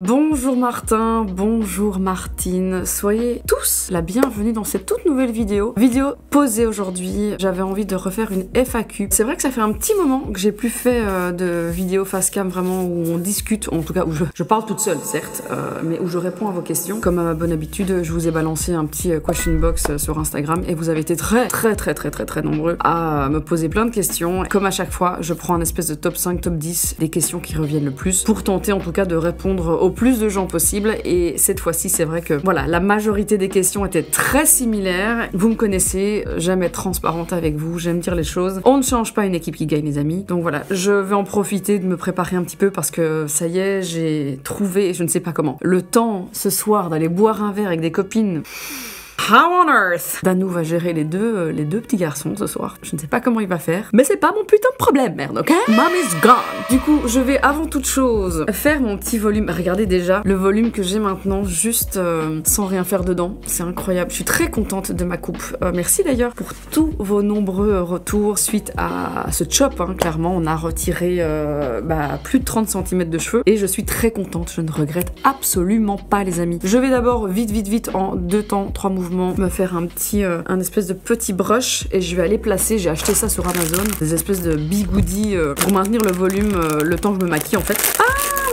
Bonjour Martin, bonjour Martine, soyez tous la bienvenue dans cette toute nouvelle vidéo. Vidéo posée aujourd'hui, j'avais envie de refaire une FAQ. C'est vrai que ça fait un petit moment que j'ai plus fait de vidéo face cam vraiment où on discute, en tout cas où je parle toute seule certes, mais où je réponds à vos questions. Comme à ma bonne habitude, je vous ai balancé un petit question box sur Instagram et vous avez été très nombreux à me poser plein de questions. Comme à chaque fois, je prends un espèce de top 5, top 10 des questions qui reviennent le plus pour tenter en tout cas de répondre au plus de gens possible. Et cette fois-ci, c'est vrai que voilà, la majorité des questions étaient très similaires. Vous me connaissez, j'aime être transparente avec vous, j'aime dire les choses. On ne change pas une équipe qui gagne, les amis. Donc voilà, je vais en profiter de me préparer un petit peu parce que ça y est, j'ai trouvé, je ne sais pas comment, le temps ce soir d'aller boire un verre avec des copines. How on earth? Danou va gérer les deux petits garçons ce soir. Je ne sais pas comment il va faire, mais c'est pas mon putain de problème, merde, ok? Mom is gone. Du coup, je vais avant toute chose faire mon petit volume. Regardez déjà le volume que j'ai maintenant, juste sans rien faire dedans. C'est incroyable. Je suis très contente de ma coupe. Merci d'ailleurs pour tous vos nombreux retours suite à ce chop. Hein. Clairement, on a retiré plus de 30 cm de cheveux et je suis très contente. Je ne regrette absolument pas, les amis. Je vais d'abord vite en 2 temps, 3 mouvements me faire un espèce de petit brush et je vais aller placer, j'ai acheté ça sur Amazon, des espèces de bigoudis pour maintenir le volume le temps que je me maquille en fait. Ah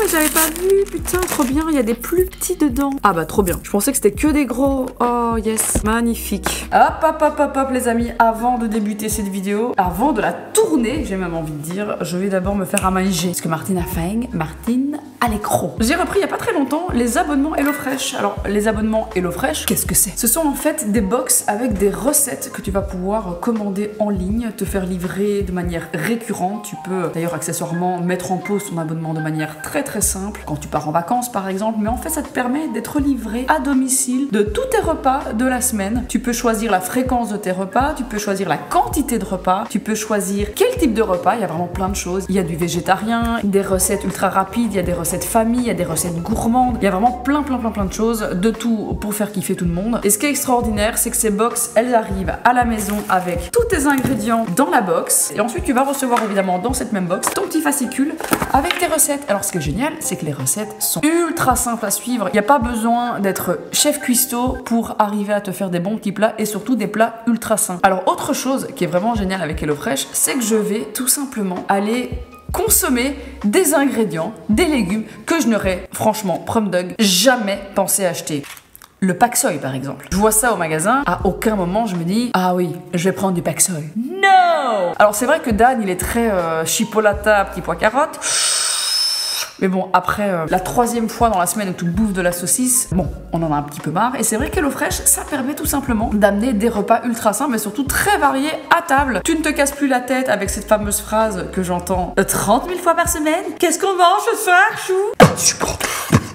mais j'avais pas vu, putain trop bien, il y a des plus petits dedans. Ah bah trop bien, je pensais que c'était que des gros. Oh yes, magnifique. Hop les amis, avant de débuter cette vidéo, avant de la tourner, j'ai même envie de dire, je vais d'abord me faire à manger parce que Martine a faim, Martine a l'écran. J'ai repris il y a pas très longtemps les abonnements HelloFresh. Alors les abonnements HelloFresh, qu'est-ce que c'est? Ce sont en fait des box avec des recettes que tu vas pouvoir commander en ligne, te faire livrer de manière récurrente. Tu peux d'ailleurs accessoirement mettre en pause ton abonnement de manière très simple quand tu pars en vacances par exemple, mais en fait ça te permet d'être livré à domicile de tous tes repas de la semaine. Tu peux choisir la fréquence de tes repas, tu peux choisir la quantité de repas, tu peux choisir quel type de repas. Il y a vraiment plein de choses. Il y a du végétarien, des recettes ultra rapides, il y a des recettes famille, il y a des recettes gourmandes, il y a vraiment plein de choses, de tout pour faire kiffer tout le monde. Et ce qui est extraordinaire, c'est que ces box, elles arrivent à la maison avec tous tes ingrédients dans la box et ensuite tu vas recevoir évidemment dans cette même box ton petit fascicule avec tes recettes. Alors ce qui est génial, c'est que les recettes sont ultra simples à suivre. Il n'y a pas besoin d'être chef cuistot pour arriver à te faire des bons petits plats et surtout des plats ultra sains. Alors autre chose qui est vraiment génial avec HelloFresh, c'est que je vais tout simplement aller consommer des ingrédients, des légumes que je n'aurais franchement, prom dog, jamais pensé acheter. Le pak soy par exemple. Je vois ça au magasin, à aucun moment je me dis ah oui, je vais prendre du pak soy. No! Alors c'est vrai que Dan il est très chipolata, petit pois carotte. Mais bon, après la 3e fois dans la semaine où tu bouffes de la saucisse, bon, on en a un petit peu marre. Et c'est vrai qu'HelloFresh, ça permet tout simplement d'amener des repas ultra sains, mais surtout très variés à table. Tu ne te casses plus la tête avec cette fameuse phrase que j'entends 30 000 fois par semaine. Qu'est-ce qu'on mange ce soir, chou?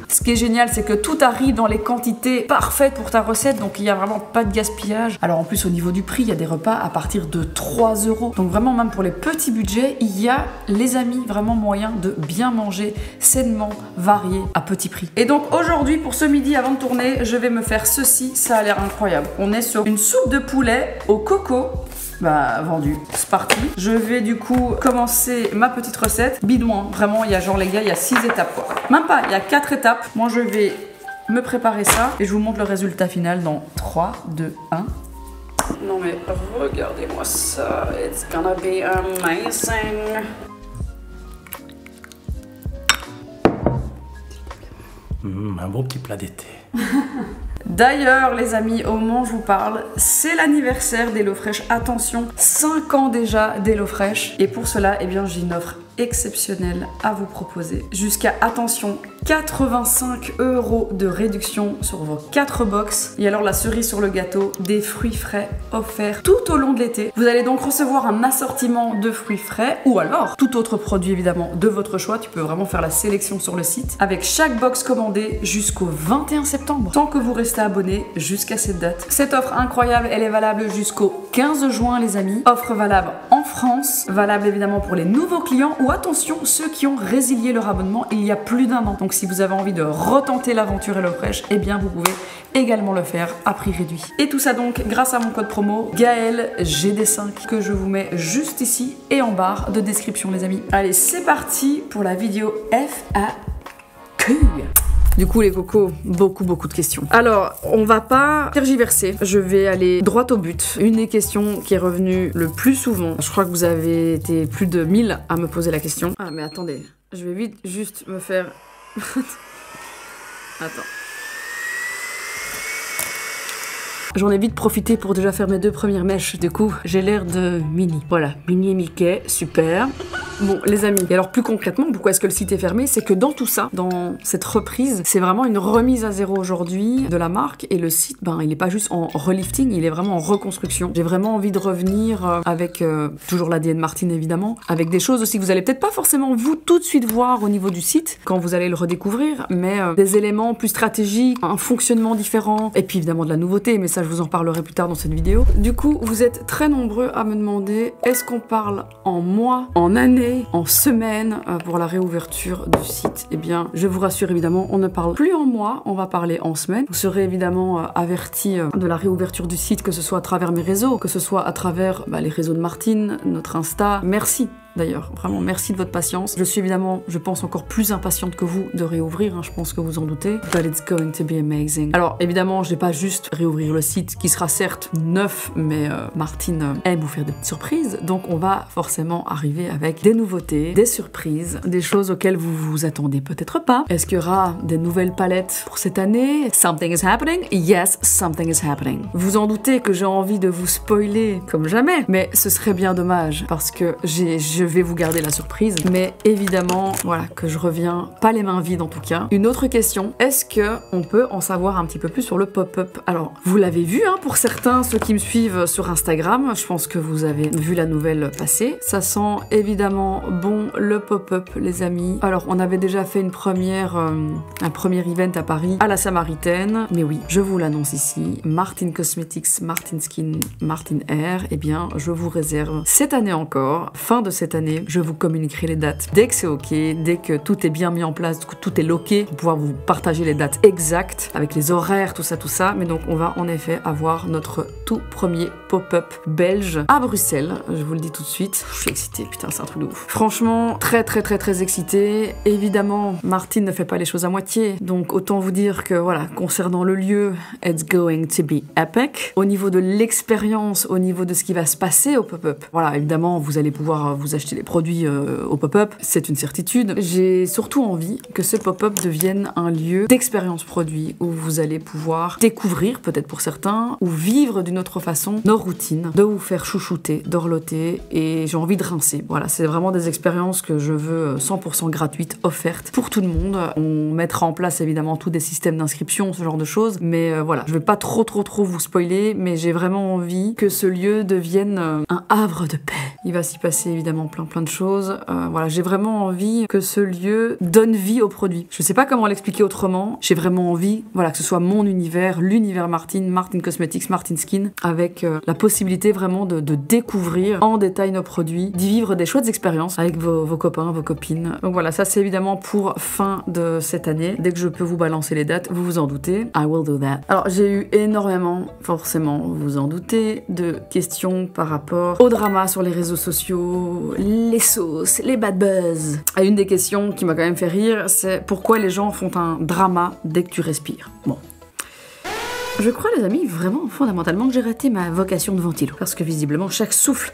Ce qui est génial, c'est que tout arrive dans les quantités parfaites pour ta recette, donc il n'y a vraiment pas de gaspillage. Alors en plus au niveau du prix, il y a des repas à partir de 3 €. Donc vraiment même pour les petits budgets, il y a, les amis, vraiment moyen de bien manger sainement, varié, à petit prix. Et donc aujourd'hui, pour ce midi avant de tourner, je vais me faire ceci, ça a l'air incroyable. On est sur une soupe de poulet au coco. Bah vendu, c'est parti. Je vais du coup commencer ma petite recette. Bidon, hein. Vraiment, il y a genre les gars, il y a 6 étapes quoi. Même pas, il y a 4 étapes. Moi je vais me préparer ça et je vous montre le résultat final dans 3, 2, 1. Non mais regardez-moi ça, it's gonna be amazing. Un bon petit plat d'été. D'ailleurs les amis, au moment où je vous parle, c'est l'anniversaire d'HelloFresh. Attention, 5 ans déjà d'HelloFresh. Et pour cela, eh bien j'ai une offre exceptionnelle à vous proposer. Jusqu'à, attention, 85 € de réduction sur vos 4 box. Et alors la cerise sur le gâteau, des fruits frais offerts tout au long de l'été. Vous allez donc recevoir un assortiment de fruits frais ou alors tout autre produit évidemment de votre choix. Tu peux vraiment faire la sélection sur le site avec chaque box commandée jusqu'au 21 septembre. Tant que vous restez abonné jusqu'à cette date. Cette offre incroyable, elle est valable jusqu'au 15 juin les amis. Offre valable en France, valable évidemment pour les nouveaux clients ou attention ceux qui ont résilié leur abonnement il y a plus d'1 an. Donc si vous avez envie de retenter l'aventure HelloFresh, eh bien vous pouvez également le faire à prix réduit. Et tout ça donc grâce à mon code promo Gaëlle GD5 que je vous mets juste ici et en barre de description les amis. Allez c'est parti pour la vidéo FAQ. Du coup, les cocos, beaucoup de questions. Alors, on va pas tergiverser. Je vais aller droit au but. Une des questions qui est revenue le plus souvent, je crois que vous avez été plus de 1000 à me poser la question. Ah, mais attendez, je vais vite juste me faire... Attends. J'en ai vite profité pour déjà faire mes 2 premières mèches. Du coup, j'ai l'air de Minnie. Voilà, Minnie et Mickey, super. Bon, les amis, et alors plus concrètement, pourquoi est-ce que le site est fermé? C'est que dans tout ça, dans cette reprise, c'est vraiment une remise à zéro aujourd'hui de la marque. Et le site, ben, il n'est pas juste en relifting, il est vraiment en reconstruction. J'ai vraiment envie de revenir avec toujours l'ADN Martine évidemment, avec des choses aussi que vous allez peut-être pas forcément vous tout de suite voir au niveau du site quand vous allez le redécouvrir, mais des éléments plus stratégiques, un fonctionnement différent, et puis évidemment de la nouveauté, mais ça je vous en parlerai plus tard dans cette vidéo. Du coup, vous êtes très nombreux à me demander, est-ce qu'on parle en mois, en années, en semaine pour la réouverture du site? Eh bien, je vous rassure évidemment, on ne parle plus en mois, on va parler en semaine. Vous serez évidemment avertis de la réouverture du site, que ce soit à travers mes réseaux, que ce soit à travers les réseaux de Martine, notre Insta. Merci d'ailleurs, vraiment merci de votre patience. Je suis évidemment, je pense, encore plus impatiente que vous de réouvrir, hein, je pense que vous en doutez. But it's going to be amazing. Alors évidemment, je vais pas juste réouvrir le site qui sera certes neuf, mais Martine aime vous faire des petites surprises, donc on va forcément arriver avec des nouveautés, des surprises, des choses auxquelles vous vous attendez peut-être pas. Est-ce qu'il y aura des nouvelles palettes pour cette année? Something is happening? Yes, something is happening. Vous en doutez que j'ai envie de vous spoiler comme jamais, mais ce serait bien dommage parce que je vais vous garder la surprise, mais évidemment, voilà, que je reviens pas les mains vides en tout cas. Une autre question, est-ce que on peut en savoir un petit peu plus sur le pop-up? Alors, vous l'avez vu, hein, pour certains, ceux qui me suivent sur Instagram, je pense que vous avez vu la nouvelle passer. Ça sent évidemment bon le pop-up, les amis. Alors, on avait déjà fait un premier event à Paris, à la Samaritaine, mais oui, je vous l'annonce ici, Martine Cosmetics, Martine Skin, Martine Hair, eh bien, je vous réserve cette année encore, fin de cette année, je vous communiquerai les dates dès que c'est ok, dès que tout est bien mis en place, que tout est loqué, pour pouvoir vous partager les dates exactes, avec les horaires, tout ça, mais donc on va en effet avoir notre tout premier pop-up belge à Bruxelles, je vous le dis tout de suite. Je suis excitée, putain, c'est un truc de ouf. Franchement, très excitée. Évidemment, Martine ne fait pas les choses à moitié, donc autant vous dire que voilà, concernant le lieu, it's going to be epic. Au niveau de l'expérience, au niveau de ce qui va se passer au pop-up, voilà, évidemment, vous allez pouvoir vous acheter les produits au pop-up, c'est une certitude. J'ai surtout envie que ce pop-up devienne un lieu d'expérience produit où vous allez pouvoir découvrir, peut-être pour certains, ou vivre d'une autre façon nos routines, de vous faire chouchouter, dorloter, et j'ai envie de rincer. Voilà, c'est vraiment des expériences que je veux 100% gratuites, offertes pour tout le monde. On mettra en place évidemment tous des systèmes d'inscription, ce genre de choses, mais voilà, je vais pas trop vous spoiler, mais j'ai vraiment envie que ce lieu devienne un havre de paix. Il va s'y passer évidemment plein de choses. Voilà, j'ai vraiment envie que ce lieu donne vie au produit. Je sais pas comment l'expliquer autrement. J'ai vraiment envie, voilà, que ce soit mon univers, l'univers Martine, Martine Cosmetics, Martine Skin, avec la possibilité vraiment de découvrir en détail nos produits, d'y vivre des chouettes expériences avec vos copains, vos copines. Donc voilà, ça c'est évidemment pour fin de cette année. Dès que je peux vous balancer les dates, vous vous en doutez. I will do that. Alors j'ai eu énormément, forcément, vous vous en doutez, de questions par rapport au drama sur les réseaux sociaux, les sauces, les bad buzz. Et une des questions qui m'a quand même fait rire, c'est pourquoi les gens font un drama dès que tu respires. Bon. Je crois, les amis, vraiment fondamentalement que j'ai raté ma vocation de ventilo. Parce que visiblement, chaque souffle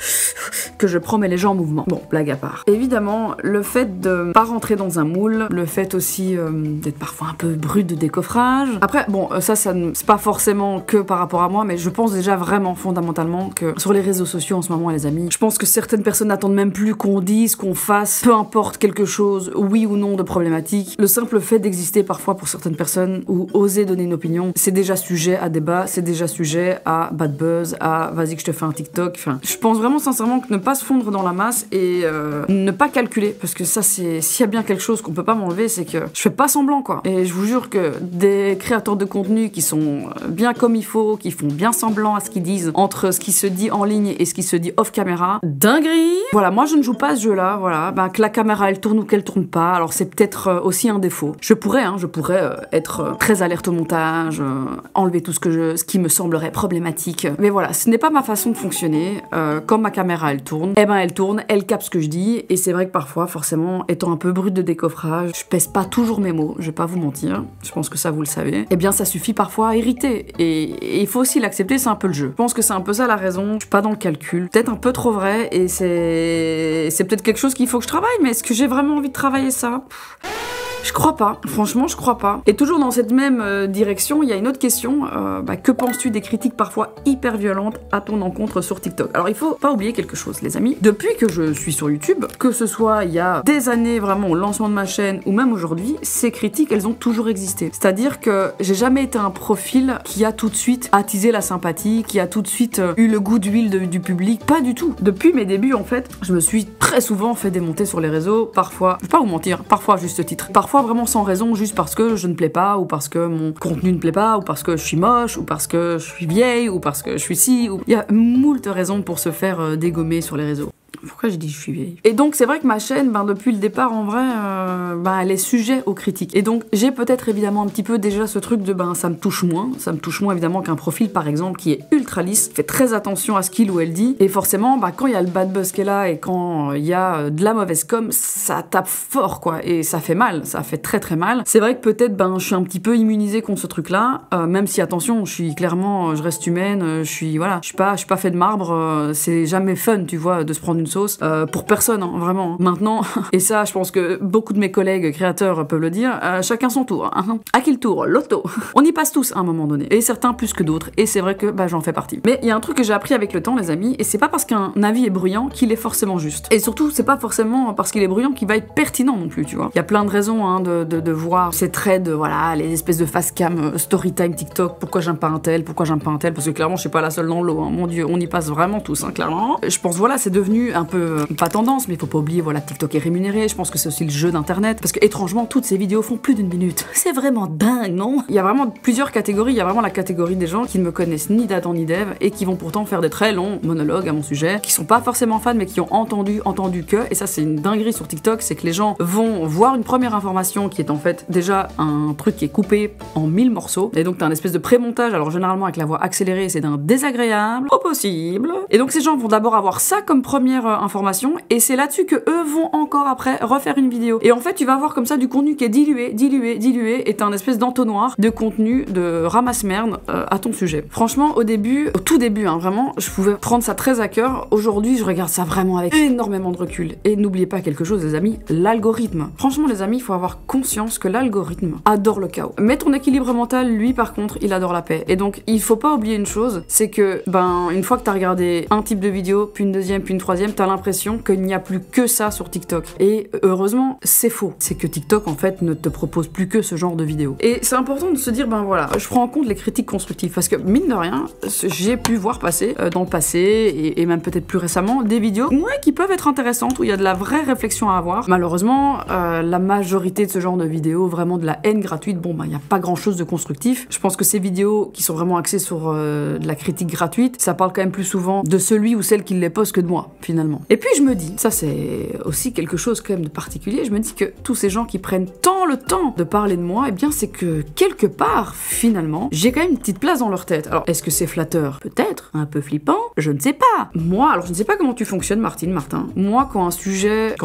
que je prends met les gens en mouvement. Bon, blague à part. Évidemment, le fait de pas rentrer dans un moule, le fait aussi d'être parfois un peu brut de décoffrage. Après, bon, ça c'est pas forcément que par rapport à moi, mais je pense déjà vraiment fondamentalement que sur les réseaux sociaux en ce moment, les amis, je pense que certaines personnes n'attendent même plus qu'on dise, qu'on fasse, peu importe quelque chose, oui ou non de problématique. Le simple fait d'exister parfois pour certaines personnes ou oser donner une opinion, c'est déjà sujet à débat, c'est déjà sujet à bad buzz, à vas-y que je te fais un TikTok. Enfin, je pense vraiment sincèrement que ne pas se fondre dans la masse et ne pas calculer, parce que ça c'est, s'il y a bien quelque chose qu'on peut pas m'enlever, c'est que je fais pas semblant quoi. Et je vous jure que des créateurs de contenu qui sont bien comme il faut, qui font bien semblant à ce qu'ils disent, entre ce qui se dit en ligne et ce qui se dit off caméra, dinguerie. Voilà, moi je ne joue pas ce jeu-là, voilà, ben, que la caméra elle tourne ou qu'elle tourne pas, alors c'est peut-être aussi un défaut. Je pourrais être très alerte au montage, enlever enlever tout ce qui me semblerait problématique. Mais voilà, ce n'est pas ma façon de fonctionner. Quand ma caméra elle tourne, eh ben elle tourne, elle capte ce que je dis, et c'est vrai que parfois, forcément, étant un peu brute de décoffrage, je pèse pas toujours mes mots, je vais pas vous mentir, je pense que ça vous le savez. Eh bien ça suffit parfois à irriter, et il faut aussi l'accepter, c'est un peu le jeu. Je pense que c'est un peu ça la raison, je suis pas dans le calcul, peut-être un peu trop vrai, et c'est peut-être quelque chose qu'il faut que je travaille, mais est-ce que j'ai vraiment envie de travailler ça? Je crois pas, franchement je crois pas. Et toujours dans cette même direction, il y a une autre question, que penses-tu des critiques parfois hyper violentes à ton encontre sur TikTok? Alors il faut pas oublier quelque chose les amis, depuis que je suis sur YouTube, que ce soit il y a des années vraiment au lancement de ma chaîne ou même aujourd'hui, ces critiques elles ont toujours existé. C'est-à-dire que j'ai jamais été un profil qui a tout de suite attisé la sympathie, qui a tout de suite eu le goût d'huile du public, pas du tout. Depuis mes débuts en fait, je me suis très souvent fait démonter sur les réseaux, parfois, je vais pas vous mentir, parfois à juste titre, parfois vraiment sans raison, juste parce que je ne plais pas, ou parce que mon contenu ne plaît pas, ou parce que je suis moche, ou parce que je suis vieille, ou parce que je suis ci, ou... Il y a moult raisons pour se faire dégommer sur les réseaux. Pourquoi je dis je suis vieille? Et donc c'est vrai que ma chaîne, depuis le départ en vrai, elle est sujet aux critiques. Et donc j'ai peut-être évidemment un petit peu déjà ce truc de ça me touche moins évidemment qu'un profil par exemple qui est ultra lisse, fait très attention à ce qu'il ou elle dit. Et forcément quand il y a le bad buzz qui est là et quand il y a de la mauvaise com, ça tape fort quoi. Et ça fait mal, ça fait très très mal. C'est vrai que peut-être je suis un petit peu immunisée contre ce truc là, même si attention, je reste humaine, je suis pas fait de marbre, c'est jamais fun tu vois de se prendre une sauce pour personne hein, vraiment. Maintenant, et ça je pense que beaucoup de mes collègues créateurs peuvent le dire, chacun son tour. Hein. À qui le tour? L'auto. On y passe tous à un moment donné, et certains plus que d'autres, et c'est vrai que j'en fais partie. Mais il y a un truc que j'ai appris avec le temps les amis, et c'est pas parce qu'un avis est bruyant qu'il est forcément juste. Et surtout c'est pas forcément parce qu'il est bruyant qu'il va être pertinent non plus, tu vois. Il y a plein de raisons hein, de voir ces traits les espèces de face cam, story time TikTok, pourquoi j'aime pas un tel, parce que clairement je suis pas la seule dans le lot, hein. Mon dieu, on y passe vraiment tous, hein, clairement. Je pense c'est devenu un peu, pas tendance, mais il faut pas oublier, TikTok est rémunéré, je pense que c'est aussi le jeu d'internet, parce que étrangement, toutes ces vidéos font plus d'une minute. C'est vraiment dingue, non? Il y a vraiment plusieurs catégories, il y a vraiment la catégorie des gens qui ne me connaissent ni d'Adam ni d'Ève, et qui vont pourtant faire des très longs monologues à mon sujet, qui sont pas forcément fans, mais qui ont entendu que, et ça c'est une dinguerie sur TikTok, c'est que les gens vont voir une première information qui est en fait déjà un truc qui est coupé en 1000 morceaux, et donc t'as un espèce de pré-montage, alors généralement avec la voix accélérée, c'est d'un désagréable au possible, et donc ces gens vont d'abord avoir ça comme première information, et c'est là-dessus que eux vont encore après refaire une vidéo. Et en fait, tu vas avoir comme ça du contenu qui est dilué, et t'as un espèce d'entonnoir de contenu de ramasse-merde à ton sujet. Franchement, au tout début, hein, vraiment, je pouvais prendre ça très à cœur. Aujourd'hui, je regarde ça vraiment avec énormément de recul. Et n'oubliez pas quelque chose, les amis, l'algorithme. Franchement, les amis, il faut avoir conscience que l'algorithme adore le chaos. Mais ton équilibre mental, lui, par contre, il adore la paix. Et donc, il faut pas oublier une chose, c'est que, une fois que t'as regardé un type de vidéo, puis une deuxième, puis une troisième, t'as l'impression qu'il n'y a plus que ça sur TikTok. Et heureusement, c'est faux. C'est que TikTok, en fait, ne te propose plus que ce genre de vidéos. Et c'est important de se dire, je prends en compte les critiques constructives, parce que, mine de rien, j'ai pu voir passer, dans le passé, et même peut-être plus récemment, des vidéos, qui peuvent être intéressantes, où il y a de la vraie réflexion à avoir. Malheureusement, la majorité de ce genre de vidéos, vraiment de la haine gratuite, il n'y a pas grand-chose de constructif. Je pense que ces vidéos qui sont vraiment axées sur de la critique gratuite, ça parle quand même plus souvent de celui ou celle qui les poste que de moi, finalement. Et puis je me dis, ça c'est aussi quelque chose quand même de particulier, je me dis que tous ces gens qui prennent tant le temps de parler de moi, c'est que quelque part, finalement, j'ai quand même une petite place dans leur tête. Alors, est-ce que c'est flatteur? Peut-être. Un peu flippant? Je ne sais pas. Moi, alors je ne sais pas comment tu fonctionnes, Martin. Moi, quand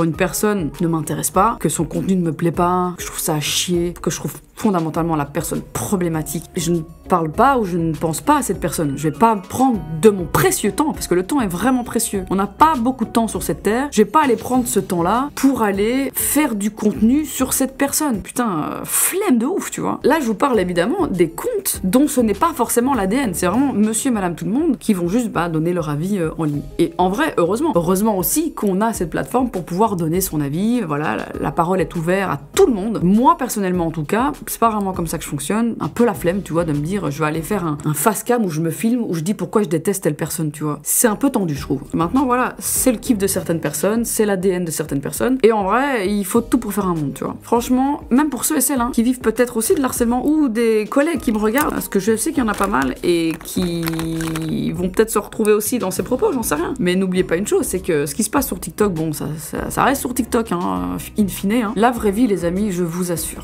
une personne ne m'intéresse pas, que son contenu ne me plaît pas, que je trouve ça à chier, que je trouve fondamentalement la personne problématique, je ne parle pas ou je ne pense pas à cette personne. Je vais pas prendre de mon précieux temps, parce que le temps est vraiment précieux. On n'a pas beaucoup de temps sur cette terre. Je vais pas aller prendre ce temps-là pour aller faire du contenu sur cette personne. Putain, flemme de ouf, tu vois. Là, je vous parle évidemment des comptes dont ce n'est pas forcément l'ADN. C'est vraiment monsieur, madame, tout le monde qui vont juste donner leur avis en ligne. Et en vrai, heureusement. Heureusement aussi qu'on a cette plateforme pour pouvoir donner son avis. Voilà, la parole est ouverte à tout le monde. Moi, personnellement, en tout cas, c'est pas vraiment comme ça que je fonctionne. Un peu la flemme, tu vois, de me dire je vais aller faire un face cam où je me filme, où je dis pourquoi je déteste telle personne, tu vois. C'est un peu tendu, je trouve. Maintenant, voilà, c'est le kiff de certaines personnes, c'est l'ADN de certaines personnes, et en vrai, il faut tout pour faire un monde, tu vois. Franchement, même pour ceux et celles qui vivent peut-être aussi de l'harcèlement, ou des collègues qui me regardent, parce que je sais qu'il y en a pas mal, et qui vont peut-être se retrouver aussi dans ces propos, j'en sais rien. Mais n'oubliez pas une chose, c'est que ce qui se passe sur TikTok, ça reste sur TikTok, in fine, La vraie vie, les amis, je vous assure.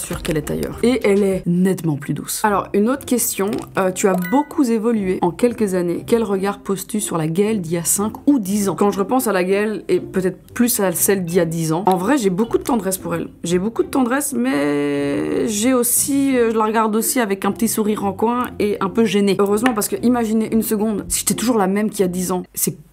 sûr qu'elle est ailleurs. Et elle est nettement plus douce. Alors, une autre question. Tu as beaucoup évolué en quelques années. Quel regard poses-tu sur la Gaëlle d'il y a 5 ou 10 ans? Quand je repense à la Gaëlle, et peut-être plus à celle d'il y a 10 ans, en vrai, j'ai beaucoup de tendresse pour elle. J'ai beaucoup de tendresse, mais j'ai aussi... je la regarde aussi avec un petit sourire en coin et un peu gênée. Heureusement, parce que imaginez une seconde, si j'étais toujours la même qu'il y a 10 ans,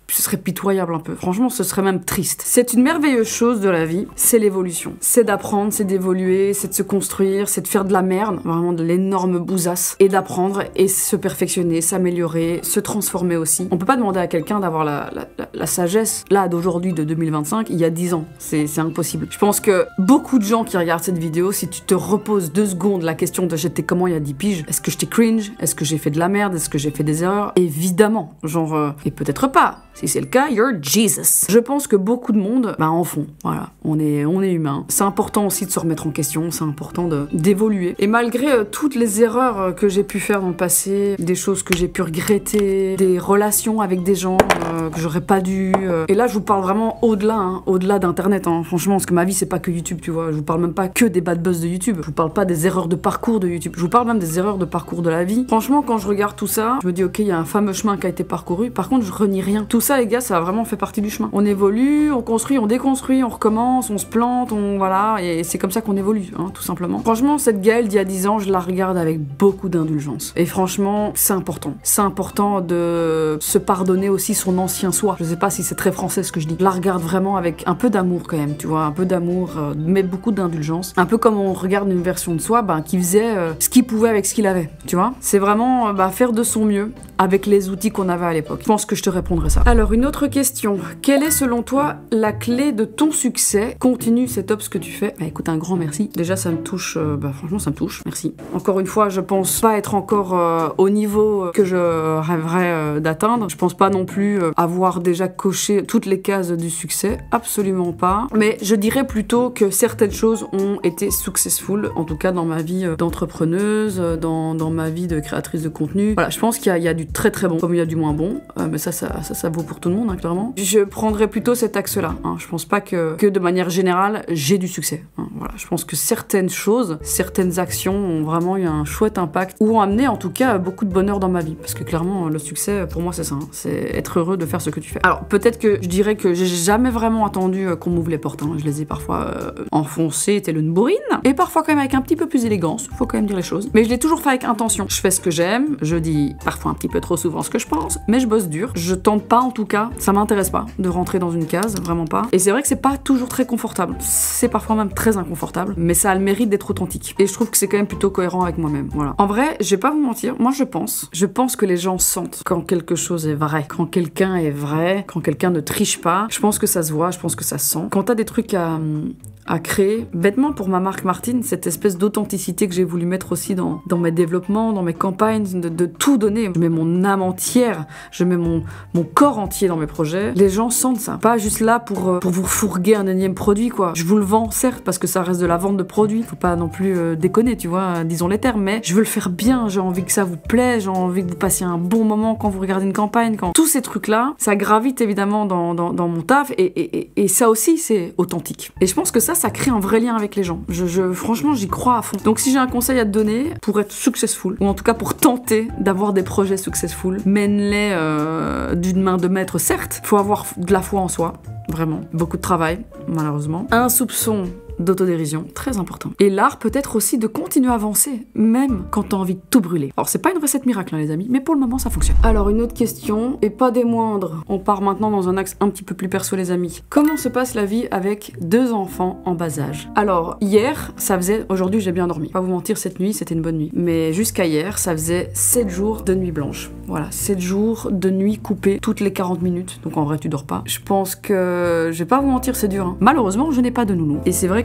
ce serait pitoyable un peu. Franchement, ce serait même triste. C'est une merveilleuse chose de la vie, c'est l'évolution. C'est d'apprendre, c'est d'évoluer, c'est de se construire, c'est de faire de la merde, vraiment de l'énorme bousasse, et d'apprendre et se perfectionner, s'améliorer, se transformer aussi. On peut pas demander à quelqu'un d'avoir la sagesse, là, d'aujourd'hui, de 2025, il y a 10 ans. C'est impossible. Je pense que beaucoup de gens qui regardent cette vidéo, si tu te reposes 2 secondes la question de j'étais comment il y a 10 piges, est-ce que j'étais cringe? Est-ce que j'ai fait de la merde? Est-ce que j'ai fait des erreurs? Évidemment. Genre, et peut-être pas. Si c'est le cas, you're Jesus. Je pense que beaucoup de monde, en font. Voilà, on est humain. C'est important aussi de se remettre en question, c'est important d'évoluer. Et malgré toutes les erreurs que j'ai pu faire dans le passé, des choses que j'ai pu regretter, des relations avec des gens que j'aurais pas dû... Et là, je vous parle vraiment au-delà, au-delà d'internet, franchement, parce que ma vie, c'est pas que YouTube, tu vois. Je vous parle même pas que des bad buzz de YouTube. Je vous parle pas des erreurs de parcours de YouTube. Je vous parle même des erreurs de parcours de la vie. Franchement, quand je regarde tout ça, je me dis, ok, il y a un fameux chemin qui a été parcouru. Par contre, je renie rien. Tout ça, les gars, ça a vraiment fait partie du chemin. On évolue, on construit, on déconstruit, on recommence, on se plante, voilà, et c'est comme ça qu'on évolue, tout simplement. Franchement, cette Gaëlle d'il y a 10 ans, je la regarde avec beaucoup d'indulgence. Et franchement, c'est important. C'est important de se pardonner aussi son ancien soi. Je sais pas si c'est très français ce que je dis. Je la regarde vraiment avec un peu d'amour quand même, tu vois, un peu d'amour, mais beaucoup d'indulgence. Un peu comme on regarde une version de soi, qui faisait ce qu'il pouvait avec ce qu'il avait, tu vois. C'est vraiment faire de son mieux avec les outils qu'on avait à l'époque. Je pense que je te répondrai ça. Alors, une autre question. Quelle est selon toi la clé de ton succès? Continue, c'est top ce que tu fais. Écoute, un grand merci. Déjà, ça me touche, franchement, ça me touche. Merci. Encore une fois, je pense pas être encore au niveau que je rêverais d'atteindre. Je pense pas non plus avoir déjà coché toutes les cases du succès. Absolument pas. Mais je dirais plutôt que certaines choses ont été successful, en tout cas dans ma vie d'entrepreneuse, dans ma vie de créatrice de contenu. Voilà, je pense qu'il y a du très très bon, comme il y a du moins bon. Mais ça vaut pour tout le monde, clairement. Je prendrais plutôt cet axe-là. Je pense pas que de manière générale, j'ai du succès. Voilà, je pense que certaines choses, certaines actions ont vraiment eu un chouette impact, ou ont amené en tout cas beaucoup de bonheur dans ma vie. Parce que clairement, le succès, pour moi, c'est ça. C'est être heureux de faire ce que tu fais. Alors, peut-être que je dirais que j'ai jamais vraiment attendu qu'on m'ouvre les portes. Je les ai parfois enfoncées, telle une bourrine. Et parfois quand même avec un petit peu plus d'élégance. Faut quand même dire les choses. Mais je l'ai toujours fait avec intention. Je fais ce que j'aime. Je dis parfois un petit peu trop souvent ce que je pense. Mais je bosse dur. Je tente pas, en tout cas, ça m'intéresse pas de rentrer dans une case, vraiment pas. Et c'est vrai que c'est pas toujours très confortable. C'est parfois même très inconfortable. Mais ça a le mérite d'être authentique. Et je trouve que c'est quand même plutôt cohérent avec moi-même. Voilà. En vrai, je vais pas vous mentir. Moi, je pense que les gens sentent quand quelque chose est vrai. Quand quelqu'un est vrai. Quand quelqu'un ne triche pas. Je pense que ça se voit. Je pense que ça se sent. Quand t'as des trucs à créer, bêtement pour ma marque Martine, cette espèce d'authenticité que j'ai voulu mettre aussi dans mes développements, dans mes campagnes, de tout donner. Je mets mon âme entière, je mets mon corps entier dans mes projets. Les gens sentent ça. Pas juste là pour vous fourguer un énième produit, quoi. Je vous le vends, certes, parce que ça reste de la vente de produits. Faut pas non plus déconner, tu vois, disons les termes, mais je veux le faire bien. J'ai envie que ça vous plaise, j'ai envie que vous passiez un bon moment quand vous regardez une campagne, quand... Tous ces trucs-là, ça gravite évidemment dans mon taf, et ça aussi, c'est authentique. Et je pense que ça crée un vrai lien avec les gens. Franchement, j'y crois à fond. Donc si j'ai un conseil à te donner pour être successful, ou en tout cas pour tenter d'avoir des projets successful, mène-les d'une main de maître, certes. Faut avoir de la foi en soi, vraiment. Beaucoup de travail, malheureusement. Un soupçon d'autodérision, très important. Et l'art peut-être aussi de continuer à avancer, même quand t'as envie de tout brûler. Alors c'est pas une recette miracle, les amis, mais pour le moment ça fonctionne. Alors une autre question, et pas des moindres, on part maintenant dans un axe un petit peu plus perso, les amis. Comment se passe la vie avec 2 enfants en bas âge? Alors hier, ça faisait, aujourd'hui j'ai bien dormi. Pas vous mentir, cette nuit c'était une bonne nuit. Mais jusqu'à hier, ça faisait 7 jours de nuit blanche. Voilà, 7 jours de nuit coupée toutes les 40 minutes. Donc en vrai tu dors pas. Je pense que, je vais pas vous mentir, c'est dur. Malheureusement, je n'ai pas de nounou. Et c'est vrai que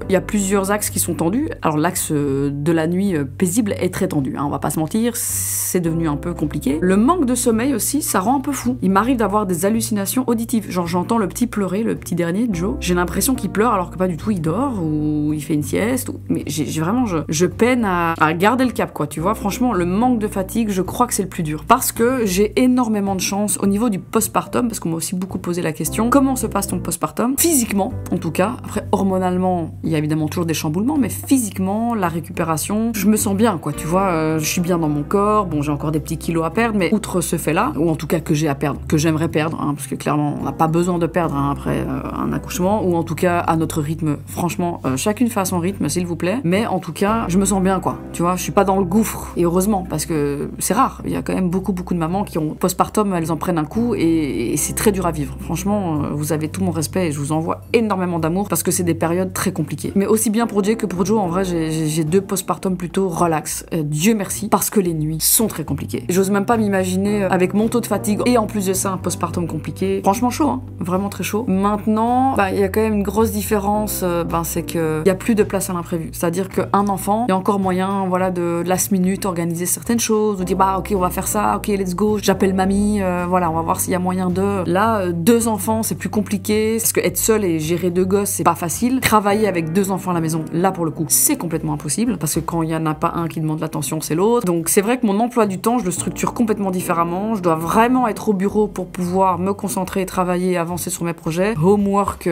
il y a plusieurs axes qui sont tendus. Alors l'axe de la nuit paisible est très tendu, on va pas se mentir, c'est devenu un peu compliqué. Le manque de sommeil aussi, ça rend un peu fou. Il m'arrive d'avoir des hallucinations auditives. Genre j'entends le petit pleurer, le petit dernier, Joe. J'ai l'impression qu'il pleure alors que pas du tout, il dort ou il fait une sieste. Mais j'ai vraiment, je peine à garder le cap, quoi, tu vois. Franchement, le manque de fatigue, je crois que c'est le plus dur. Parce que j'ai énormément de chance au niveau du postpartum, parce qu'on m'a aussi beaucoup posé la question, comment se passe ton postpartum? Physiquement, en tout cas. Après, hormonalement, Mentalement, il y a évidemment toujours des chamboulements, mais physiquement, la récupération, je me sens bien, quoi, tu vois, je suis bien dans mon corps, bon, j'ai encore des petits kilos à perdre, mais outre ce fait-là, ou en tout cas que j'ai à perdre, que j'aimerais perdre, hein, parce que clairement, on n'a pas besoin de perdre hein, après un accouchement, ou en tout cas à notre rythme, franchement, chacune fait à son rythme, s'il vous plaît, mais en tout cas, je me sens bien, quoi, tu vois, je suis pas dans le gouffre, et heureusement, parce que c'est rare, il y a quand même beaucoup de mamans qui ont postpartum, elles en prennent un coup, et c'est très dur à vivre, franchement, vous avez tout mon respect, et je vous envoie énormément d'amour, parce que c'est des périodes très compliquées. Mais aussi bien pour Jay que pour Joe, en vrai, j'ai 2 postpartum plutôt relax, Dieu merci, parce que les nuits sont très compliquées. J'ose même pas m'imaginer avec mon taux de fatigue, et en plus de ça, un postpartum compliqué, franchement chaud, hein, vraiment très chaud. Maintenant, il y a quand même une grosse différence, c'est qu'il y a plus de place à l'imprévu. C'est-à-dire qu'un enfant, il y a encore moyen, voilà, de last minute organiser certaines choses, de dire ok, on va faire ça, ok, let's go, j'appelle mamie, voilà, on va voir s'il y a moyen de. Là, 2 enfants, c'est plus compliqué, parce que être seul et gérer 2 gosses, c'est pas facile. Travailler avec 2 enfants à la maison, là pour le coup, c'est complètement impossible, parce que quand il y en a pas un qui demande l'attention, c'est l'autre. Donc c'est vrai que mon emploi du temps, je le structure complètement différemment. Je dois vraiment être au bureau pour pouvoir me concentrer, travailler, avancer sur mes projets. Homework,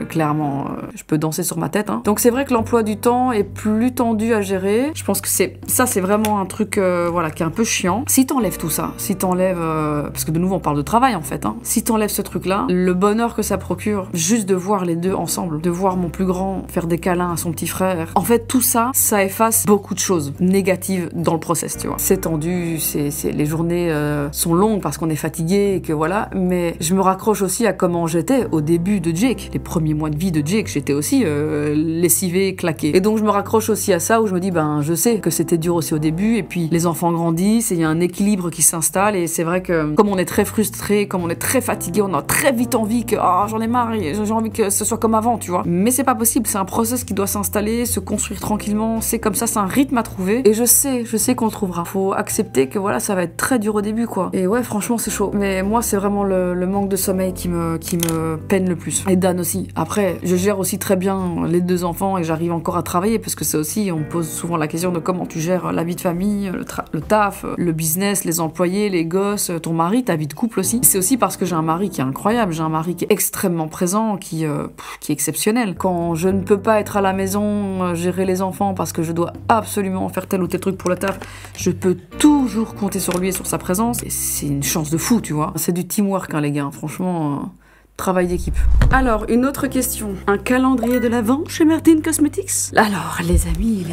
clairement, je peux danser sur ma tête. Hein. Donc c'est vrai que l'emploi du temps est plus tendu à gérer. Je pense que c'est vraiment un truc voilà, qui est un peu chiant. Si t'enlèves tout ça, si t'enlèves... parce que de nouveau, on parle de travail en fait. Hein. Si t'enlèves ce truc-là, le bonheur que ça procure, juste de voir les 2 ensemble, de voir mon plus grand faire des câlins à son petit frère. En fait, tout ça, ça efface beaucoup de choses négatives dans le process, tu vois. C'est tendu, les journées sont longues parce qu'on est fatigué et que voilà, mais je me raccroche aussi à comment j'étais au début de Jake. Les premiers mois de vie de Jake, j'étais aussi lessivée, claquée. Et donc je me raccroche aussi à ça où je me dis, je sais que c'était dur aussi au début et puis les enfants grandissent et il y a un équilibre qui s'installe et c'est vrai que comme on est très frustré, comme on est très fatigué, on a très vite envie que j'en ai marre, j'ai envie que ce soit comme avant, tu vois. Mais c'est pas possible, c'est un process qui doit s'installer, se construire tranquillement, c'est comme ça, c'est un rythme à trouver et je sais qu'on le trouvera. Faut accepter que voilà, ça va être très dur au début quoi. Et ouais, franchement, c'est chaud. Mais moi, c'est vraiment le manque de sommeil qui me peine le plus. Et Dan aussi. Après, je gère aussi très bien les 2 enfants et j'arrive encore à travailler parce que c'est aussi, on me pose souvent la question de comment tu gères la vie de famille, le taf, le business, les employés, les gosses, ton mari, ta vie de couple aussi. C'est aussi parce que j'ai un mari qui est incroyable, j'ai un mari qui est extrêmement présent, qui est exceptionnel. Quand je ne peux pas être à la maison, gérer les enfants parce que je dois absolument faire tel ou tel truc pour le taf, je peux toujours compter sur lui et sur sa présence. Et c'est une chance de fou, tu vois. C'est du teamwork, hein, les gars. Franchement, travail d'équipe. Alors, une autre question. Un calendrier de l'Avent chez Martin Cosmetics? Alors, les amis.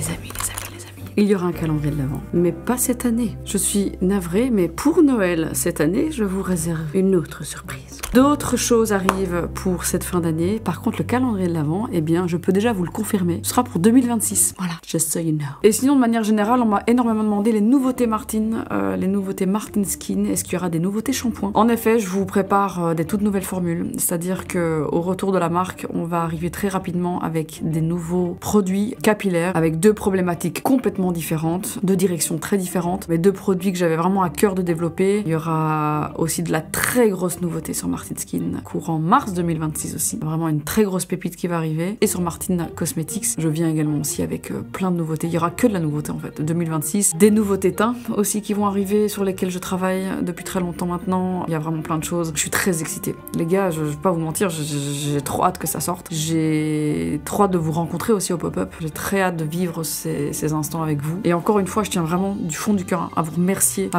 Il y aura un calendrier de l'Avent, mais pas cette année. Je suis navrée, mais pour Noël, cette année, je vous réserve une autre surprise. D'autres choses arrivent pour cette fin d'année. Par contre, le calendrier de l'Avent, eh bien, je peux déjà vous le confirmer, ce sera pour 2026. Voilà, just so you know. Et sinon, de manière générale, on m'a énormément demandé les nouveautés Martin, les nouveautés Martin Skin. Est-ce qu'il y aura des nouveautés shampoings? En effet, je vous prépare des toutes nouvelles formules. C'est-à-dire qu'au retour de la marque, on va arriver très rapidement avec des nouveaux produits capillaires, avec 2 problématiques complètement différentes, 2 directions très différentes, mais 2 produits que j'avais vraiment à cœur de développer. Il y aura aussi de la très grosse nouveauté sur Martin Skin, courant mars 2026 aussi. Vraiment une très grosse pépite qui va arriver. Et sur Martin Cosmetics, je viens également aussi avec plein de nouveautés. Il y aura que de la nouveauté en fait, 2026. Des nouveautés teints aussi qui vont arriver, sur lesquelles je travaille depuis très longtemps maintenant. Il y a vraiment plein de choses. Je suis très excitée. Les gars, je vais pas vous mentir, j'ai trop hâte que ça sorte. J'ai trop hâte de vous rencontrer aussi au pop-up. J'ai très hâte de vivre ces instants avec vous. Et encore une fois, je tiens vraiment du fond du cœur à vous remercier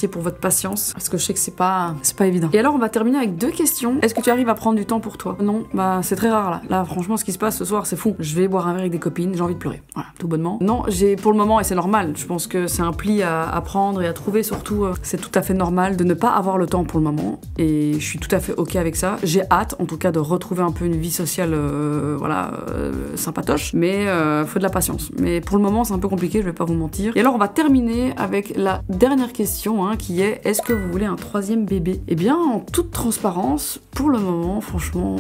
pour votre patience, parce que je sais que c'est pas évident. Et alors, on va terminer avec 2 questions. Est-ce que tu arrives à prendre du temps pour toi? Non, c'est très rare là. Là, franchement, ce qui se passe ce soir, c'est fou. Je vais boire un verre avec des copines, j'ai envie de pleurer. Voilà, tout bonnement. Non, j'ai pour le moment, et c'est normal, je pense que c'est un pli à prendre et à trouver, surtout, c'est tout à fait normal de ne pas avoir le temps pour le moment. Et je suis tout à fait ok avec ça. J'ai hâte, en tout cas, de retrouver un peu une vie sociale, sympatoche, mais faut de la patience. Mais pour le moment, c'est un peu compliqué, je vais pas vous mentir. Et alors, on va terminer avec la dernière question, qui est: est-ce que vous voulez un 3e bébé? Eh bien, en toute transparence, pour le moment, franchement,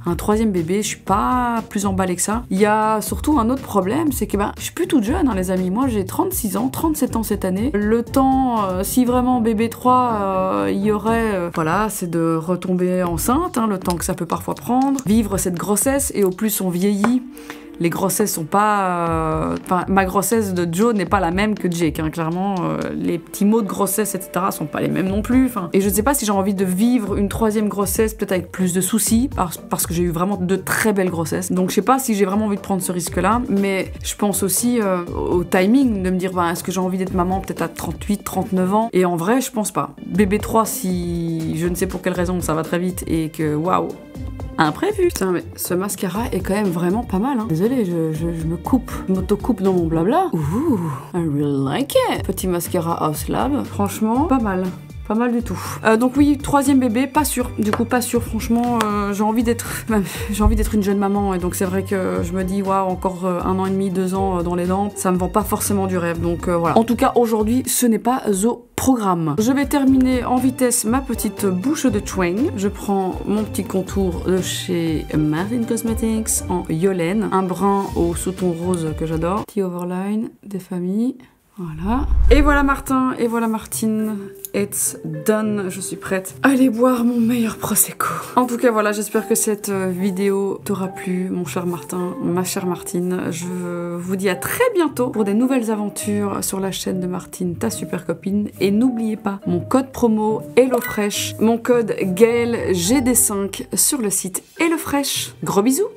un 3e bébé, je suis pas plus emballée que ça. Il y a surtout un autre problème, c'est que je suis plus toute jeune, les amis. Moi, j'ai 36 ans, 37 ans cette année. Le temps, si vraiment bébé 3, il y aurait, c'est de retomber enceinte, le temps que ça peut parfois prendre, vivre cette grossesse, et au plus on vieillit, les grossesses sont pas... Enfin, ma grossesse de Joe n'est pas la même que Jake, hein. Clairement, les petits mots de grossesse, etc. sont pas les mêmes non plus. Enfin, et je ne sais pas si j'ai envie de vivre une troisième grossesse, peut-être avec plus de soucis, parce que j'ai eu vraiment de très belles grossesses. Donc je sais pas si j'ai vraiment envie de prendre ce risque-là, mais je pense aussi au timing, de me dire, est-ce que j'ai envie d'être maman peut-être à 38, 39 ans? Et en vrai, je pense pas. Bébé 3, si je ne sais pour quelle raison ça va très vite et que, waouh, imprévu. Putain, mais ce mascara est quand même vraiment pas mal, hein. Désolée, je me coupe, je m'auto-coupe dans mon blabla. Ouh, I really like it. Petit mascara House Lab, franchement, pas mal. Pas mal du tout. Donc oui, troisième bébé, pas sûr. Du coup, pas sûr. Franchement, j'ai envie d'être une jeune maman. Et donc c'est vrai que je me dis, waouh, encore 1 an et demi, 2 ans dans les dents, ça me vend pas forcément du rêve. Donc voilà. En tout cas, aujourd'hui, ce n'est pas au programme. Je vais terminer en vitesse ma petite bouche de twang. Je prends mon petit contour de chez Martin Cosmetics en Yolène. Un brun au sous-ton rose que j'adore. Petit overline des familles. Voilà. Et voilà Martin, et voilà Martine. It's done, je suis prête à aller boire mon meilleur prosecco. En tout cas voilà, j'espère que cette vidéo t'aura plu, mon cher Martin, ma chère Martine. Je vous dis à très bientôt pour des nouvelles aventures sur la chaîne de Martine, ta super copine. Et n'oubliez pas mon code promo HelloFresh, mon code Gaëlle GD5 sur le site HelloFresh. Gros bisous.